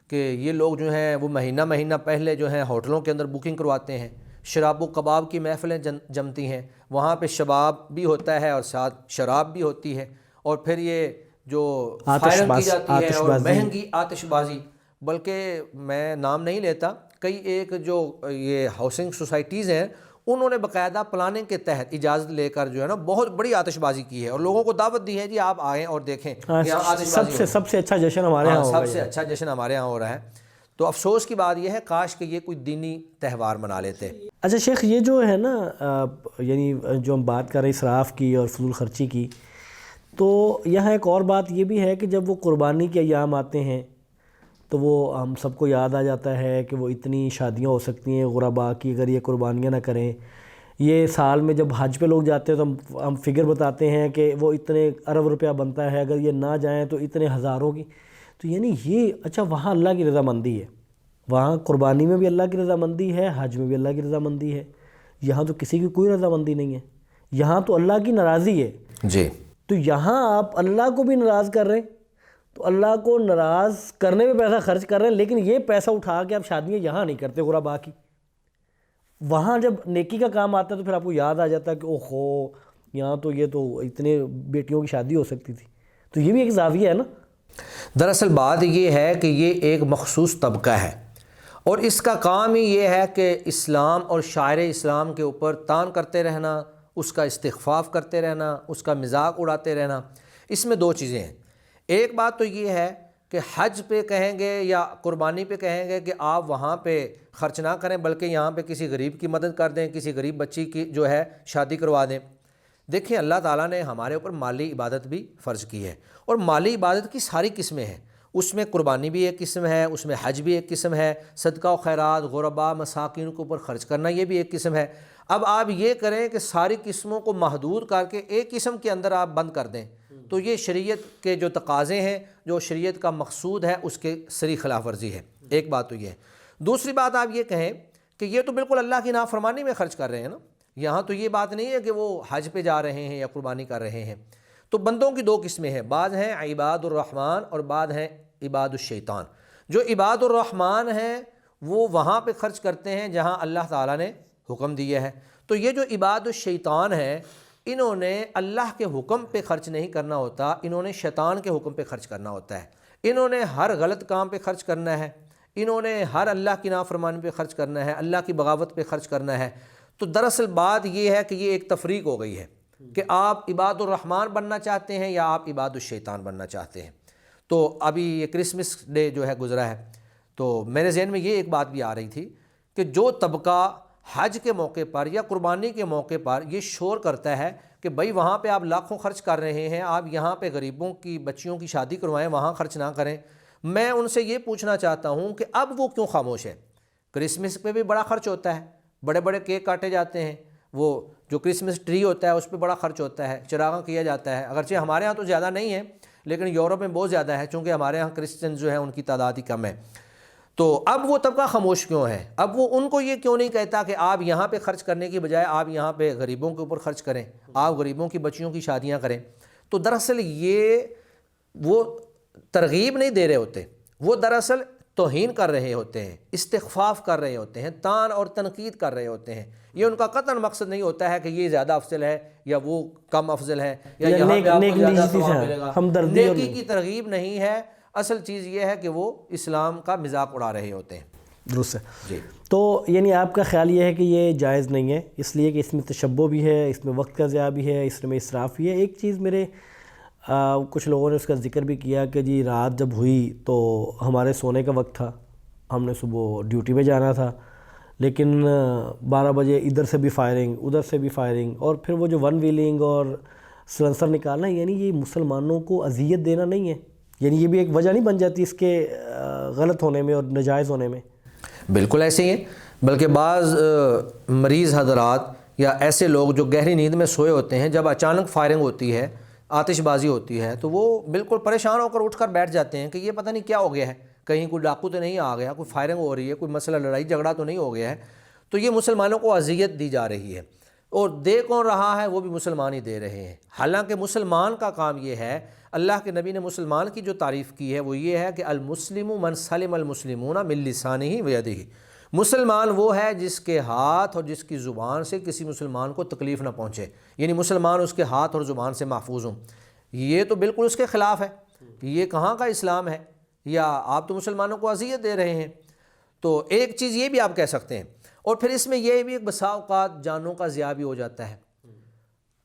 کہ یہ لوگ جو ہیں وہ مہینہ پہلے جو ہیں ہوٹلوں کے اندر بکنگ کرواتے ہیں، شراب و کباب کی محفلیں جمتی ہیں، وہاں پہ شباب بھی ہوتا ہے اور ساتھ شراب بھی ہوتی ہے، اور پھر یہ جو فائرنگ کی جاتی ہے اور مہنگی آتش بازی. بلکہ میں نام نہیں لیتا، کئی ایک جو یہ ہاؤسنگ سوسائٹیز ہیں انہوں نے باقاعدہ پلاننگ کے تحت اجازت لے کر جو ہے نا بہت بڑی آتش بازی کی ہے اور لوگوں کو دعوت دی ہے جی آپ آئیں اور دیکھیں. سب سے اچھا جشن ہمارے یہاں سب سے اچھا جشن ہمارے یہاں ہو رہا ہے. تو افسوس کی بات یہ ہے کاش کہ یہ کوئی دینی تہوار منا لیتے. اچھا شیخ، یہ جو ہے نا یعنی جو ہم بات کر رہے ہیں اسراف کی اور فضول خرچی کی، تو یہاں ایک اور بات یہ بھی ہے کہ جب وہ قربانی کے ایام آتے ہیں تو وہ ہم سب کو یاد آ جاتا ہے کہ وہ اتنی شادیاں ہو سکتی ہیں غرباء کی اگر یہ قربانیاں نہ کریں. یہ سال میں جب حج پہ لوگ جاتے ہیں تو ہم فگر بتاتے ہیں کہ وہ اتنے ارب روپیہ بنتا ہے، اگر یہ نہ جائیں تو اتنے ہزاروں کی. تو یعنی یہ اچھا وہاں اللہ کی رضامندی ہے، وہاں قربانی میں بھی اللہ کی رضامندی ہے، حج میں بھی اللہ کی رضامندی ہے. یہاں تو کسی کی کوئی رضامندی نہیں ہے، یہاں تو اللہ کی ناراضی ہے. جی، تو یہاں آپ اللہ کو بھی ناراض کر رہے ہیں، تو اللہ کو ناراض کرنے میں پیسہ خرچ کر رہے ہیں، لیکن یہ پیسہ اٹھا کے آپ شادیاں یہاں نہیں کرتے غرباء کی. وہاں جب نیکی کا کام آتا ہے تو پھر آپ کو یاد آ جاتا ہے کہ اوہو یہاں تو یہ تو اتنے بیٹیوں کی شادی ہو سکتی تھی. تو یہ بھی ایک زاویہ ہے نا. دراصل بات یہ ہے کہ یہ ایک مخصوص طبقہ ہے اور اس کا کام ہی یہ ہے کہ اسلام اور شاعر اسلام کے اوپر تان کرتے رہنا، اس کا استخفاف کرتے رہنا، اس کا مذاق اڑاتے رہنا، اس میں دو چیزیں ہیں۔ ایک بات تو یہ ہے کہ حج پہ کہیں گے یا قربانی پہ کہیں گے کہ آپ وہاں پہ خرچ نہ کریں بلکہ یہاں پہ کسی غریب کی مدد کر دیں، کسی غریب بچی کی جو ہے شادی کروا دیں۔ دیکھیں اللہ تعالیٰ نے ہمارے اوپر مالی عبادت بھی فرض کی ہے، اور مالی عبادت کی ساری قسمیں ہیں، اس میں قربانی بھی ایک قسم ہے، اس میں حج بھی ایک قسم ہے، صدقہ و خیرات، غرباء مساکین کے اوپر خرچ کرنا یہ بھی ایک قسم ہے۔ اب آپ یہ کریں کہ ساری قسموں کو محدود کر کے ایک قسم کے اندر آپ بند کر دیں، تو یہ شریعت کے جو تقاضے ہیں، جو شریعت کا مقصود ہے، اس کے سری خلاف ورزی ہے۔ ایک بات تو یہ ہے۔ دوسری بات آپ یہ کہیں کہ یہ تو بالکل اللہ کی نافرمانی میں خرچ کر رہے ہیں نا، یہاں تو یہ بات نہیں ہے کہ وہ حج پہ جا رہے ہیں یا قربانی کر رہے ہیں۔ تو بندوں کی دو قسمیں ہیں، بعض ہیں عباد الرحمن اور بعض ہیں عباد الشیطان۔ جو عباد الرحمن ہیں وہ وہاں پہ خرچ کرتے ہیں جہاں اللہ تعالیٰ نے حکم دیا ہے۔ تو یہ جو عباد الشیطان ہیں، انہوں نے اللہ کے حکم پہ خرچ نہیں کرنا ہوتا، انہوں نے شیطان کے حکم پہ خرچ کرنا ہوتا ہے۔ انہوں نے ہر غلط کام پہ خرچ کرنا ہے، انہوں نے ہر اللہ کی نافرمانی پہ خرچ کرنا ہے، اللہ کی بغاوت پہ خرچ کرنا ہے۔ تو دراصل بات یہ ہے کہ یہ ایک تفریق ہو گئی ہے کہ آپ عباد الرحمن بننا چاہتے ہیں یا آپ عباد الشیطان بننا چاہتے ہیں۔ تو ابھی یہ کرسمس ڈے جو ہے گزرا ہے، تو میرے ذہن میں یہ ایک بات بھی آ رہی تھی کہ جو طبقہ حج کے موقع پر یا قربانی کے موقع پر یہ شور کرتا ہے کہ بھائی وہاں پہ آپ لاکھوں خرچ کر رہے ہیں، آپ یہاں پہ غریبوں کی بچیوں کی شادی کروائیں، وہاں خرچ نہ کریں، میں ان سے یہ پوچھنا چاہتا ہوں کہ اب وہ کیوں خاموش ہے؟ کرسمس پہ بھی بڑا خرچ ہوتا ہے، بڑے بڑے کیک کاٹے جاتے ہیں، وہ جو کرسمس ٹری ہوتا ہے اس پہ بڑا خرچ ہوتا ہے، چراغاں کیا جاتا ہے، اگرچہ ہمارے ہاں تو زیادہ نہیں ہے لیکن یورپ میں بہت زیادہ ہے، چونکہ ہمارے ہاں کرسچن جو ہیں ان کی تعداد ہی کم ہے۔ تو اب وہ طبقہ خاموش کیوں ہے؟ اب وہ ان کو یہ کیوں نہیں کہتا کہ آپ یہاں پہ خرچ کرنے کی بجائے آپ یہاں پہ غریبوں کے اوپر خرچ کریں، آپ غریبوں کی بچیوں کی شادیاں کریں؟ تو دراصل یہ وہ ترغیب نہیں دے رہے ہوتے، وہ دراصل توہین کر رہے ہوتے ہیں، استخفاف کر رہے ہوتے ہیں، تان اور تنقید کر رہے ہوتے ہیں۔ یہ ان کا قطعاً مقصد نہیں ہوتا ہے کہ یہ زیادہ افضل ہے یا وہ کم افضل ہے یا یہاں پہ آپ کو زیادہ ثواب ملے گا، نیکی کی ترغیب نہیں ہے۔ اصل چیز یہ ہے کہ وہ اسلام کا مذاق اڑا رہے ہوتے ہیں۔ درست ہے جی۔ تو یعنی آپ کا خیال یہ ہے کہ یہ جائز نہیں ہے، اس لیے کہ اس میں تشبہ بھی ہے، اس میں وقت کا ضیاع بھی ہے، اس میں اسراف بھی ہے۔ ایک چیز میرے کچھ لوگوں نے اس کا ذکر بھی کیا کہ جی رات جب ہوئی تو ہمارے سونے کا وقت تھا، ہم نے صبح ڈیوٹی پہ جانا تھا، لیکن 12 بجے ادھر سے بھی فائرنگ، ادھر سے بھی فائرنگ، اور پھر وہ جو ون ویلنگ اور سلنسر نکالنا، یعنی یہ مسلمانوں کو اذیت دینا نہیں ہے؟ یعنی یہ بھی ایک وجہ نہیں بن جاتی اس کے غلط ہونے میں اور ناجائز ہونے میں؟ بالکل ایسے ہی ہے، بلکہ بعض مریض حضرات یا ایسے لوگ جو گہری نیند میں سوئے ہوتے ہیں، جب اچانک فائرنگ ہوتی ہے، آتش بازی ہوتی ہے، تو وہ بالکل پریشان ہو کر اٹھ کر بیٹھ جاتے ہیں کہ یہ پتہ نہیں کیا ہو گیا ہے، کہیں کوئی ڈاکو تو نہیں آ گیا، کوئی فائرنگ ہو رہی ہے، کوئی مسئلہ لڑائی جھگڑا تو نہیں ہو گیا ہے۔ تو یہ مسلمانوں کو اذیت دی جا رہی ہے، اور دے کون رہا ہے؟ وہ بھی مسلمان ہی دے رہے ہیں۔ حالانکہ مسلمان کا کام یہ ہے، اللہ کے نبی نے مسلمان کی جو تعریف کی ہے وہ یہ ہے کہ المسلم من سلم المسلمون من لسانہ و یدہ، مسلمان وہ ہے جس کے ہاتھ اور جس کی زبان سے کسی مسلمان کو تکلیف نہ پہنچے، یعنی مسلمان اس کے ہاتھ اور زبان سے محفوظ ہوں۔ یہ تو بالکل اس کے خلاف ہے، یہ کہاں کا اسلام ہے؟ یا آپ تو مسلمانوں کو اذیت دے رہے ہیں۔ تو ایک چیز یہ بھی آپ کہہ سکتے ہیں، اور پھر اس میں یہ بھی ایک بسا اوقات جانوں کا ضیاع بھی ہو جاتا ہے۔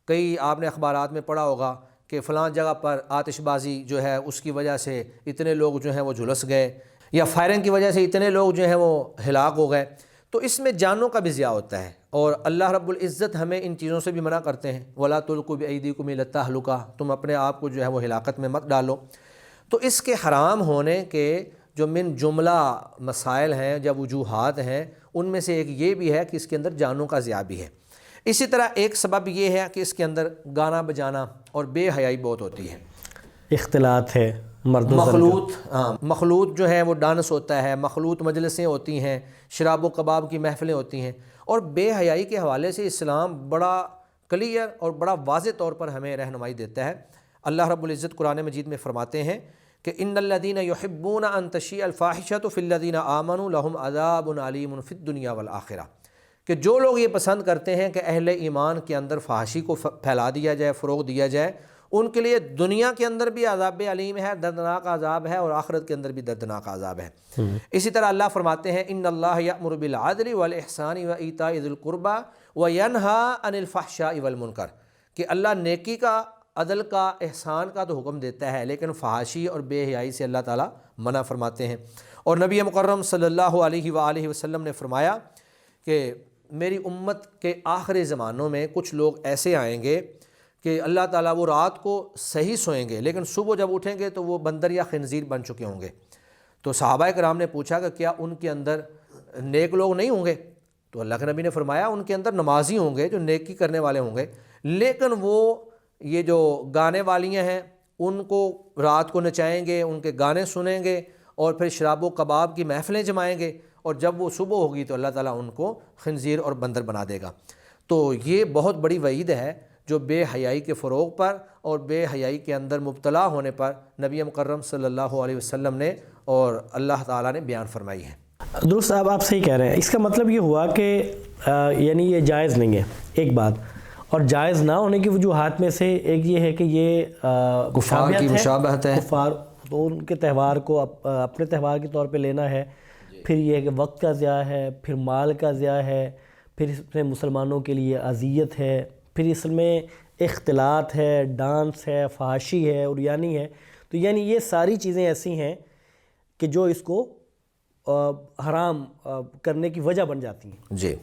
کئی آپ نے اخبارات میں پڑھا ہوگا کہ فلاں جگہ پر آتش بازی جو ہے اس کی وجہ سے اتنے لوگ جو ہیں وہ جھلس گئے، یا فائرنگ کی وجہ سے اتنے لوگ جو ہیں وہ ہلاک ہو گئے۔ تو اس میں جانوں کا بھی ضیاع ہوتا ہے، اور اللہ رب العزت ہمیں ان چیزوں سے بھی منع کرتے ہیں، وَلَا تُلْقُوا بِأَيْدِيكُمْ إِلَى التَّهْلُكَةِ، تم اپنے آپ کو جو ہے وہ ہلاکت میں مت ڈالو۔ تو اس کے حرام ہونے کے جو من جملہ مسائل ہیں یا وجوہات ہیں، ان میں سے ایک یہ بھی ہے کہ اس کے اندر جانوں کا ضیاع بھی ہے۔ اسی طرح ایک سبب یہ ہے کہ اس کے اندر گانا بجانا اور بے حیائی بہت ہوتی ہے، اختلاط ہے مرد و مخلوط جو ہے وہ ڈانس ہوتا ہے، مخلوط مجلسیں ہوتی ہیں، شراب و کباب کی محفلیں ہوتی ہیں، اور بے حیائی کے حوالے سے اسلام بڑا کلیئر اور بڑا واضح طور پر ہمیں رہنمائی دیتا ہے۔ اللہ رب العزت قرآن مجید میں فرماتے ہیں کہ ان الذین یحبون ان تشیع الفاحشۃ فی الذین آمنوا لہم عذاب علیم فی الدنیا والآخرہ، کہ جو لوگ یہ پسند کرتے ہیں کہ اہل ایمان کے اندر فحاشی کو پھیلا دیا جائے، فروغ دیا جائے، ان کے لیے دنیا کے اندر بھی عذاب علیم ہے، دردناک عذاب ہے، اور آخرت کے اندر بھی دردناک عذاب ہے۔ اسی طرح اللہ فرماتے ہیں ان اللہ یأمر بالعدل والإحسان وإیتاء ذی القربى وینہی عن الفحشاء والمنکر، کہ اللہ نیکی کا، عدل کا، احسان کا تو حکم دیتا ہے، لیکن فحاشی اور بے حیائی سے اللہ تعالیٰ منع فرماتے ہیں۔ اور نبی مکرم صلی اللہ علیہ وآلہ وسلم نے فرمایا کہ میری امت کے آخری زمانوں میں کچھ لوگ ایسے آئیں گے کہ اللہ تعالیٰ وہ رات کو صحیح سوئیں گے، لیکن صبح جب اٹھیں گے تو وہ بندر یا خنزیر بن چکے ہوں گے۔ تو صحابہ کرام نے پوچھا کہ کیا ان کے اندر نیک لوگ نہیں ہوں گے؟ تو اللہ کے نبی نے فرمایا ان کے اندر نمازی ہوں گے جو نیکی کرنے والے ہوں گے، لیکن وہ یہ جو گانے والیاں ہیں ان کو رات کو نچائیں گے، ان کے گانے سنیں گے، اور پھر شراب و کباب کی محفلیں جمائیں گے، اور جب وہ صبح ہوگی تو اللہ تعالیٰ ان کو خنزیر اور بندر بنا دے گا۔ تو یہ بہت بڑی وعید ہے جو بے حیائی کے فروغ پر اور بے حیائی کے اندر مبتلا ہونے پر نبی مکرم صلی اللہ علیہ وسلم نے اور اللہ تعالیٰ نے بیان فرمائی ہے۔ درست آپ صحیح کہہ رہے ہیں۔ اس کا مطلب یہ ہوا کہ یعنی یہ جائز نہیں ہے، ایک بات، اور جائز نہ ہونے کی وجوہات میں سے ایک یہ ہے کہ یہ کفار کی مشابہت ہے، کفار تو ان کے تہوار کو اپنے تہوار کے طور پہ لینا ہے، پھر یہ ہے کہ وقت کا ضیاع ہے، پھر مال کا ضیاع ہے، پھر اس میں مسلمانوں کے لیے اذیت ہے، پھر اس میں اختلاط ہے، ڈانس ہے، فحاشی ہے، عریانی ہے۔ تو یعنی یہ ساری چیزیں ایسی ہیں کہ جو اس کو حرام کرنے کی وجہ بن جاتی ہیں۔ جی،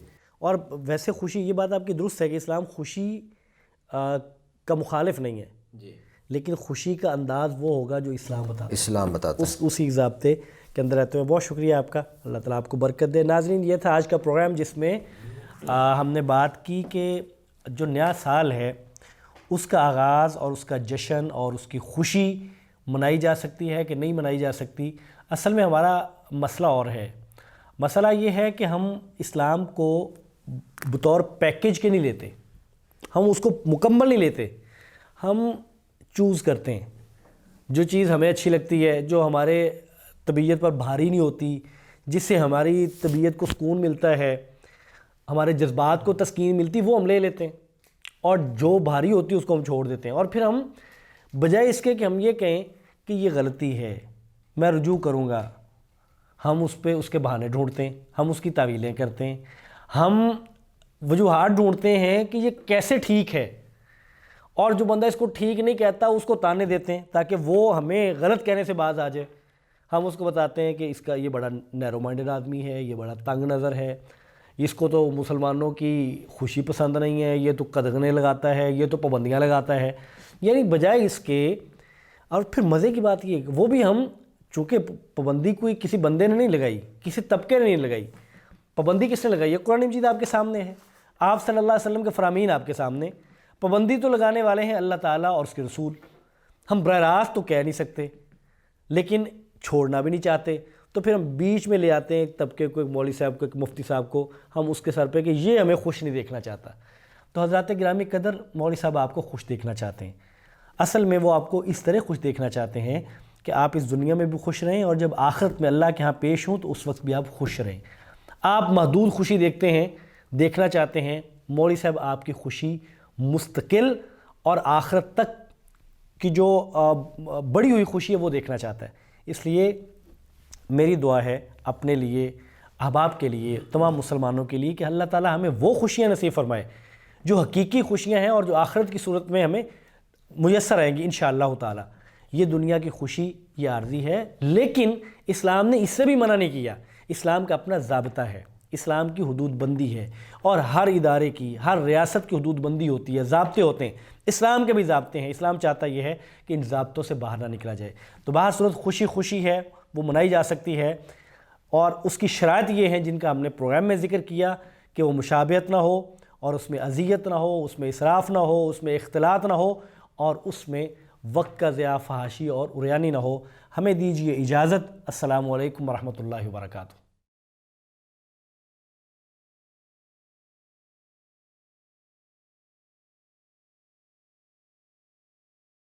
اور ویسے خوشی، یہ بات آپ کی درست ہے کہ اسلام خوشی کا مخالف نہیں ہے، جی، لیکن خوشی کا انداز وہ ہوگا جو اسلام بتاتا ہے، اسی ضابطے کے اندر رہتے ہیں۔ بہت شکریہ آپ کا، اللہ تعالیٰ آپ کو برکت دے۔ ناظرین، یہ تھا آج کا پروگرام جس میں ہم نے بات کی کہ جو نیا سال ہے اس کا آغاز اور اس کا جشن اور اس کی خوشی منائی جا سکتی ہے کہ نہیں منائی جا سکتی۔ اصل میں ہمارا مسئلہ اور ہے، مسئلہ یہ ہے کہ ہم اسلام کو بطور پیکیج کے نہیں لیتے، ہم اس کو مکمل نہیں لیتے، ہم چوز کرتے ہیں جو چیز ہمیں اچھی لگتی ہے، جو ہمارے طبیعت پر بھاری نہیں ہوتی، جس سے ہماری طبیعت کو سکون ملتا ہے، ہمارے جذبات کو تسکین ملتی، وہ ہم لے لیتے ہیں، اور جو بھاری ہوتی ہے اس کو ہم چھوڑ دیتے ہیں۔ اور پھر ہم بجائے اس کے کہ ہم یہ کہیں کہ یہ غلطی ہے، میں رجوع کروں گا، ہم اس پہ اس کے بہانے ڈھونڈتے ہیں، ہم اس کی تعویلیں کرتے ہیں، ہم وجوہات ڈھونڈتے ہیں کہ یہ کیسے ٹھیک ہے، اور جو بندہ اس کو ٹھیک نہیں کہتا اس کو تانے دیتے ہیں تاکہ وہ ہمیں غلط کہنے سے باز آ جائے۔ ہم اس کو بتاتے ہیں کہ اس کا یہ بڑا نیرو مائنڈڈ آدمی ہے، یہ بڑا تنگ نظر ہے، اس کو تو مسلمانوں کی خوشی پسند نہیں ہے، یہ تو قدغنے لگاتا ہے، یہ تو پابندیاں لگاتا ہے۔ یعنی بجائے اس کے، اور پھر مزے کی بات یہ ہے کہ وہ بھی ہم، چونکہ پابندی کوئی کسی بندے نے نہیں لگائی، کسی طبقے نے نہیں لگائی، پابندی کس نے لگائی ہے؟ قرآن مجید آپ کے سامنے ہے، آپ صلی اللہ علیہ وسلم کے فرامین آپ کے سامنے، پابندی تو لگانے والے ہیں اللہ تعالیٰ اور اس کے رسول۔ ہم براہ راست تو کہہ نہیں سکتے، لیکن چھوڑنا بھی نہیں چاہتے، تو پھر ہم بیچ میں لے آتے ہیں ایک طبقے کو، ایک مولوی صاحب کو، ایک مفتی صاحب کو، ہم اس کے سر پہ کہ یہ ہمیں خوش نہیں دیکھنا چاہتا۔ تو حضرات گرامی قدر، مولوی صاحب آپ کو خوش دیکھنا چاہتے ہیں، اصل میں وہ آپ کو اس طرح خوش دیکھنا چاہتے ہیں کہ آپ اس دنیا میں بھی خوش رہیں، اور جب آخرت میں اللہ کے ہاں پیش ہوں تو اس وقت بھی آپ خوش رہیں۔ آپ محدود خوشی دیکھتے ہیں، دیکھنا چاہتے ہیں، مولوی صاحب آپ کی خوشی مستقل اور آخرت تک کی جو بڑی ہوئی خوشی ہے وہ دیکھنا چاہتا ہے۔ اس لیے میری دعا ہے اپنے لیے، احباب کے لیے، تمام مسلمانوں کے لیے کہ اللہ تعالیٰ ہمیں وہ خوشیاں نصیب فرمائے جو حقیقی خوشیاں ہیں اور جو آخرت کی صورت میں ہمیں میسر آئیں گی انشاءاللہ تعالیٰ۔ یہ دنیا کی خوشی یہ عارضی ہے، لیکن اسلام نے اس سے بھی منع نہیں کیا۔ اسلام کا اپنا ضابطہ ہے، اسلام کی حدود بندی ہے، اور ہر ادارے کی، ہر ریاست کی حدود بندی ہوتی ہے، ضابطے ہوتے ہیں، اسلام کے بھی ضابطے ہیں۔ اسلام چاہتا یہ ہے کہ ان ضابطوں سے باہر نہ نکلا جائے۔ تو باہر صورت خوشی ہے، وہ منائی جا سکتی ہے، اور اس کی شرائط یہ ہیں جن کا ہم نے پروگرام میں ذکر کیا کہ وہ مشابہت نہ ہو، اور اس میں اذیت نہ ہو، اس میں اسراف نہ ہو، اس میں اختلاط نہ ہو، اور اس میں وقت کا ضیاع، فحاشی اور عریانی نہ ہو۔ ہمیں دیجیے اجازت۔ السلام علیکم ورحمۃ اللہ وبرکاتہ۔